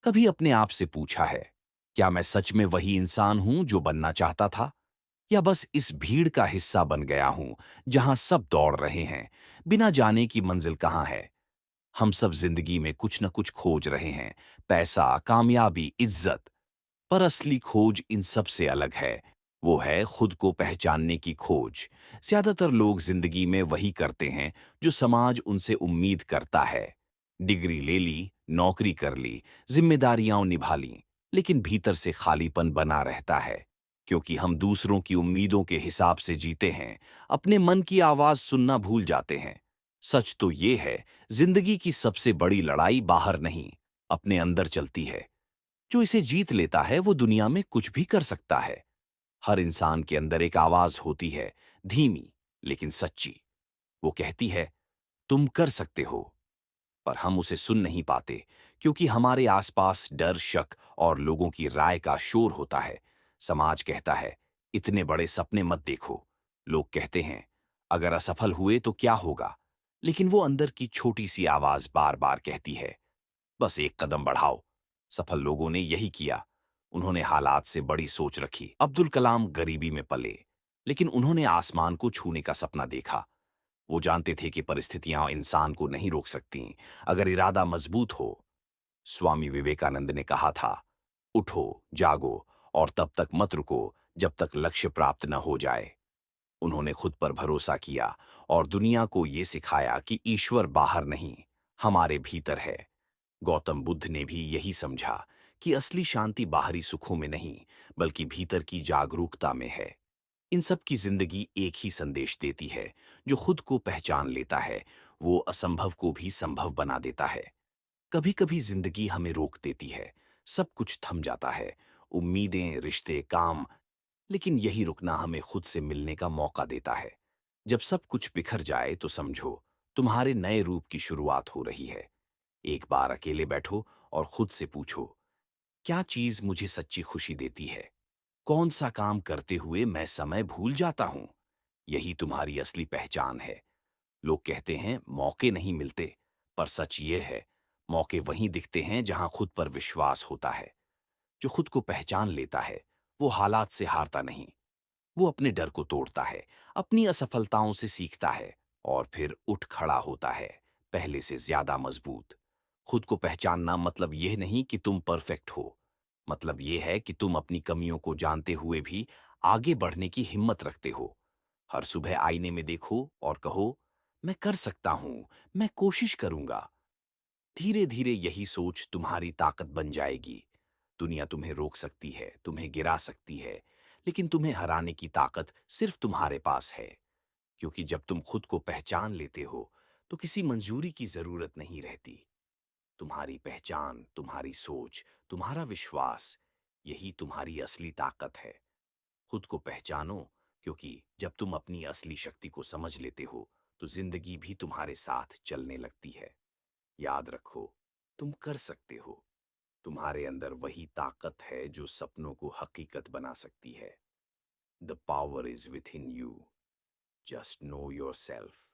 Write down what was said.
कभी अपने आप से पूछा है, क्या मैं सच में वही इंसान हूं जो बनना चाहता था, या बस इस भीड़ का हिस्सा बन गया हूं जहां सब दौड़ रहे हैं, बिना जाने की मंजिल कहां है। हम सब जिंदगी में कुछ न कुछ खोज रहे हैं, पैसा, कामयाबी, इज्जत। पर असली खोज इन सब से अलग है। वो है खुद को पहचानने की खोज। ज्यादातर लोग जिंदगी में वही करते हैं जो समाज उनसे उम्मीद करता है। डिग्री ले ली, नौकरी कर ली, जिम्मेदारियां निभा ली, लेकिन भीतर से खालीपन बना रहता है। क्योंकि हम दूसरों की उम्मीदों के हिसाब से जीते हैं, अपने मन की आवाज सुनना भूल जाते हैं। सच तो ये है, जिंदगी की सबसे बड़ी लड़ाई बाहर नहीं, अपने अंदर चलती है। जो इसे जीत लेता है वो दुनिया में कुछ भी कर सकता है। हर इंसान के अंदर एक आवाज होती है, धीमी लेकिन सच्ची। वो कहती है, तुम कर सकते हो। पर हम उसे सुन नहीं पाते, क्योंकि हमारे आसपास डर, शक और लोगों की राय का शोर होता है। समाज कहता है, इतने बड़े सपने मत देखो। लोग कहते हैं, अगर असफल हुए तो क्या होगा। लेकिन वो अंदर की छोटी सी आवाज बार बार कहती है, बस एक कदम बढ़ाओ। सफल लोगों ने यही किया। उन्होंने हालात से बड़ी सोच रखी। अब्दुल कलाम गरीबी में पले, लेकिन उन्होंने आसमान को छूने का सपना देखा। वो जानते थे कि परिस्थितियां इंसान को नहीं रोक सकती, अगर इरादा मजबूत हो। स्वामी विवेकानंद ने कहा था, उठो, जागो और तब तक मत रुको जब तक लक्ष्य प्राप्त न हो जाए। उन्होंने खुद पर भरोसा किया और दुनिया को ये सिखाया कि ईश्वर बाहर नहीं, हमारे भीतर है। गौतम बुद्ध ने भी यही समझा कि असली शांति बाहरी सुखों में नहीं, बल्कि भीतर की जागरूकता में है। इन सब की जिंदगी एक ही संदेश देती है, जो खुद को पहचान लेता है वो असंभव को भी संभव बना देता है। कभी कभी जिंदगी हमें रोक देती है, सब कुछ थम जाता है, उम्मीदें, रिश्ते, काम। लेकिन यही रुकना हमें खुद से मिलने का मौका देता है। जब सब कुछ बिखर जाए तो समझो, तुम्हारे नए रूप की शुरुआत हो रही है। एक बार अकेले बैठो और खुद से पूछो, क्या चीज मुझे सच्ची खुशी देती है? कौन सा काम करते हुए मैं समय भूल जाता हूं? यही तुम्हारी असली पहचान है। लोग कहते हैं मौके नहीं मिलते, पर सच ये है, मौके वहीं दिखते हैं जहां खुद पर विश्वास होता है। जो खुद को पहचान लेता है वो हालात से हारता नहीं। वो अपने डर को तोड़ता है, अपनी असफलताओं से सीखता है और फिर उठ खड़ा होता है, पहले से ज्यादा मजबूत। खुद को पहचानना मतलब यह नहीं कि तुम परफेक्ट हो। मतलब यह है कि तुम अपनी कमियों को जानते हुए भी आगे बढ़ने की हिम्मत रखते हो। हर सुबह आईने में देखो और कहो, मैं कर सकता हूं, मैं कोशिश करूंगा। धीरे धीरे यही सोच तुम्हारी ताकत बन जाएगी। दुनिया तुम्हें रोक सकती है, तुम्हें गिरा सकती है, लेकिन तुम्हें हराने की ताकत सिर्फ तुम्हारे पास है। क्योंकि जब तुम खुद को पहचान लेते हो तो किसी मंजूरी की जरूरत नहीं रहती। तुम्हारी पहचान, तुम्हारी सोच, तुम्हारा विश्वास, यही तुम्हारी असली ताकत है। खुद को पहचानो, क्योंकि जब तुम अपनी असली शक्ति को समझ लेते हो तो जिंदगी भी तुम्हारे साथ चलने लगती है। याद रखो, तुम कर सकते हो। तुम्हारे अंदर वही ताकत है जो सपनों को हकीकत बना सकती है। The power is with in you. Just know your self.